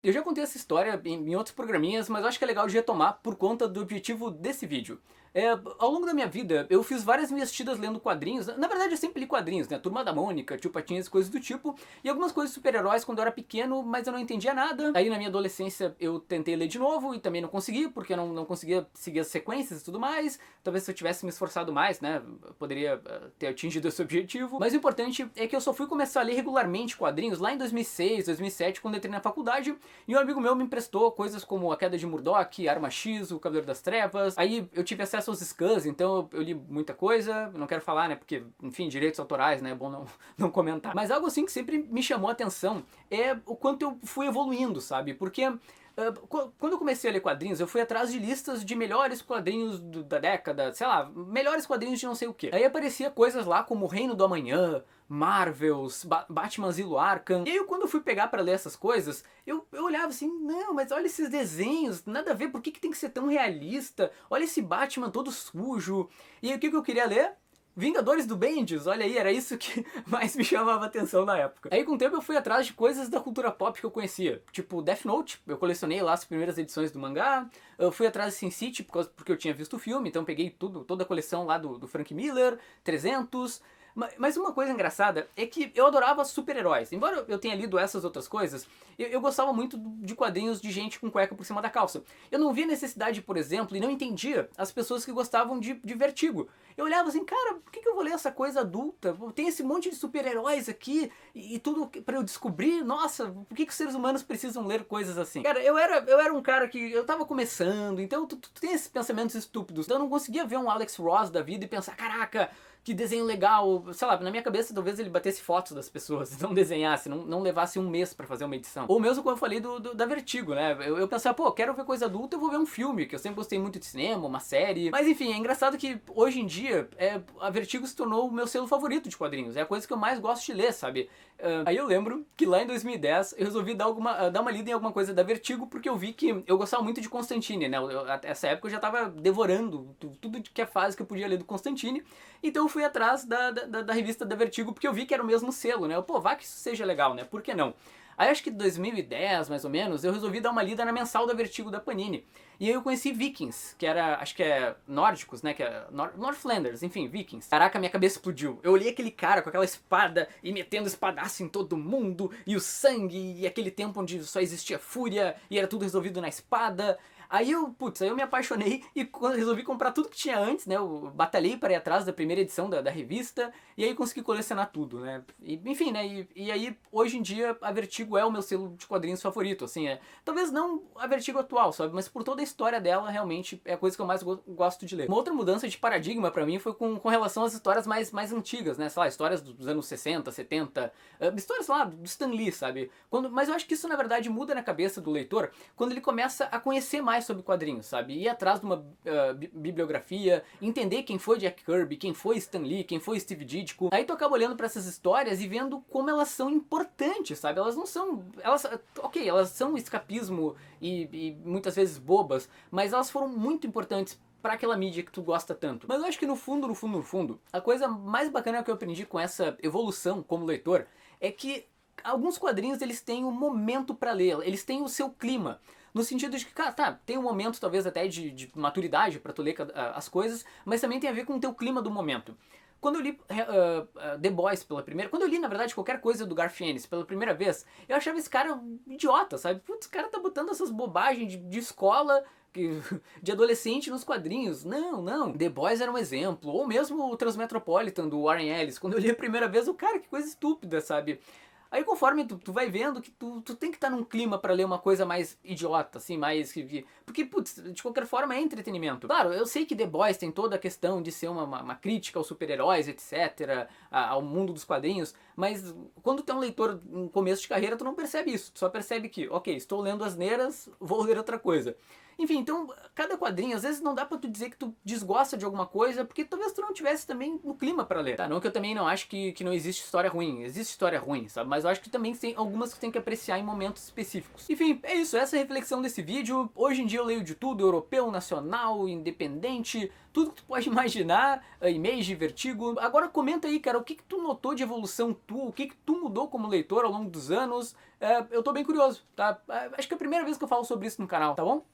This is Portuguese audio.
Eu já contei essa história em outros programinhas, mas eu acho que é legal de retomar por conta do objetivo desse vídeo. Ao longo da minha vida, eu fiz várias investidas lendo quadrinhos. Na verdade, eu sempre li quadrinhos, né? Turma da Mônica, Tio Patinhas, coisas do tipo. E algumas coisas de super-heróis quando eu era pequeno, mas eu não entendia nada. Aí na minha adolescência eu tentei ler de novo e também não consegui, porque eu não conseguia seguir as sequências e tudo mais. Talvez se eu tivesse me esforçado mais, né? Eu poderia ter atingido esse objetivo. Mas o importante é que eu só fui começar a ler regularmente quadrinhos lá em 2006, 2007, quando eu entrei na faculdade. E um amigo meu me emprestou coisas como A Queda de Murdoch, Arma X, O Cavaleiro das Trevas. Aí eu tive acesso aos scans, então eu li muita coisa. Não quero falar, né, porque, enfim, direitos autorais, né, é bom não comentar. Mas algo assim que sempre me chamou a atenção é o quanto eu fui evoluindo, sabe? Porque quando eu comecei a ler quadrinhos, eu fui atrás de listas de melhores quadrinhos da década, sei lá, melhores quadrinhos de não sei o que. Aí aparecia coisas lá como Reino do Amanhã, Marvels, Batman Asilo Arkham. E aí quando eu fui pegar pra ler essas coisas, eu olhava assim, não, mas olha esses desenhos, nada a ver, por que tem que ser tão realista? Olha esse Batman todo sujo. E aí o que eu queria ler? Vingadores do Bendis, olha aí, era isso que mais me chamava a atenção na época. Aí com o tempo eu fui atrás de coisas da cultura pop que eu conhecia, tipo Death Note, eu colecionei lá as primeiras edições do mangá, eu fui atrás de Sin City porque eu tinha visto o filme, então peguei toda a coleção lá do Frank Miller, 300... Mas uma coisa engraçada é que eu adorava super-heróis. Embora eu tenha lido essas outras coisas, eu gostava muito de quadrinhos de gente com cueca por cima da calça. Eu não via necessidade, por exemplo, e não entendia as pessoas que gostavam de Vertigo. Eu olhava assim, cara, por que eu vou ler essa coisa adulta? Tem esse monte de super-heróis aqui e tudo pra eu descobrir. Nossa, por que os seres humanos precisam ler coisas assim? Cara, eu era um cara que eu tava começando, então tu tem esses pensamentos estúpidos. Então eu não conseguia ver um Alex Ross da vida e pensar, caraca, que desenho legal, sei lá, na minha cabeça talvez ele batesse fotos das pessoas, não desenhasse, não levasse um mês pra fazer uma edição. Ou mesmo como eu falei da Vertigo, né? Eu pensava, pô, quero ver coisa adulta, eu vou ver um filme, que eu sempre gostei muito de cinema, uma série. Mas enfim, é engraçado que hoje em dia a Vertigo se tornou o meu selo favorito de quadrinhos, é a coisa que eu mais gosto de ler, sabe? Aí eu lembro que lá em 2010 eu resolvi dar uma lida em alguma coisa da Vertigo porque eu vi que eu gostava muito de Constantine, né? Essa época eu já tava devorando tudo que é fase que eu podia ler do Constantine. Então eu fui atrás da revista da Vertigo porque eu vi que era o mesmo selo, né? Pô, vá que isso seja legal, né? Por que não? Aí acho que em 2010, mais ou menos, eu resolvi dar uma lida na mensal da Vertigo da Panini. E aí eu conheci Vikings, que era, acho que é nórdicos, né? Que é Northlanders, enfim, Vikings. Caraca, minha cabeça explodiu. Eu olhei aquele cara com aquela espada e metendo espadaço em todo mundo, e o sangue, e aquele tempo onde só existia fúria, e era tudo resolvido na espada. Aí eu me apaixonei e resolvi comprar tudo que tinha antes, né? Eu batalhei para ir atrás da primeira edição da revista e aí consegui colecionar tudo, né? Enfim, né? E aí, hoje em dia, a Vertigo é o meu selo de quadrinhos favorito, assim, talvez não a Vertigo atual, sabe? Mas por toda a história dela, realmente, é a coisa que eu mais gosto de ler. Uma outra mudança de paradigma para mim foi com relação às histórias mais antigas, né? Sei lá, histórias dos anos 60, 70, histórias lá do Stan Lee, sabe? Mas eu acho que isso, na verdade, muda na cabeça do leitor quando ele começa a conhecer mais sobre quadrinhos, sabe? Ir atrás de uma bibliografia, entender quem foi Jack Kirby, quem foi Stan Lee, quem foi Steve Ditko. Aí tu acaba olhando para essas histórias e vendo como elas são importantes, sabe? Elas não são... Ok, elas são escapismo e muitas vezes bobas, mas elas foram muito importantes para aquela mídia que tu gosta tanto. Mas eu acho que no fundo, a coisa mais bacana que eu aprendi com essa evolução como leitor é que alguns quadrinhos eles têm um momento para ler, eles têm o seu clima. No sentido de que, cara, tá, tem um momento talvez até de maturidade pra tu ler as coisas, mas também tem a ver com o teu clima do momento. Quando eu li The Boys pela primeira... Quando eu li, na verdade, qualquer coisa do Garth Ennis pela primeira vez, eu achava esse cara um idiota, sabe? Putz, esse cara tá botando essas bobagens de escola, de adolescente nos quadrinhos. Não. The Boys era um exemplo. Ou mesmo o Transmetropolitan, do Warren Ellis. Quando eu li a primeira vez, o cara, que coisa estúpida, sabe? Aí conforme tu vai vendo que tu tem que estar num clima pra ler uma coisa mais idiota, assim, mais... Porque, putz, de qualquer forma é entretenimento. Claro, eu sei que The Boys tem toda a questão de ser uma crítica aos super-heróis, etc., ao mundo dos quadrinhos, mas quando tu é um leitor em começo de carreira, tu não percebe isso. Tu só percebe que, ok, estou lendo asneiras, vou ler outra coisa. Enfim, então, cada quadrinho, às vezes não dá pra tu dizer que tu desgosta de alguma coisa, porque talvez tu não tivesse também no clima pra ler. Tá, não que eu também não acho que não existe história ruim. Existe história ruim, sabe? Mas mas eu acho que também tem algumas que tem que apreciar em momentos específicos. Enfim, é isso, essa é a reflexão desse vídeo. Hoje em dia eu leio de tudo, europeu, nacional, independente, tudo que tu pode imaginar, Image, Vertigo. Agora comenta aí, cara, o que tu notou de evolução o que tu mudou como leitor ao longo dos anos? Eu tô bem curioso, tá? Acho que é a primeira vez que eu falo sobre isso no canal, tá bom?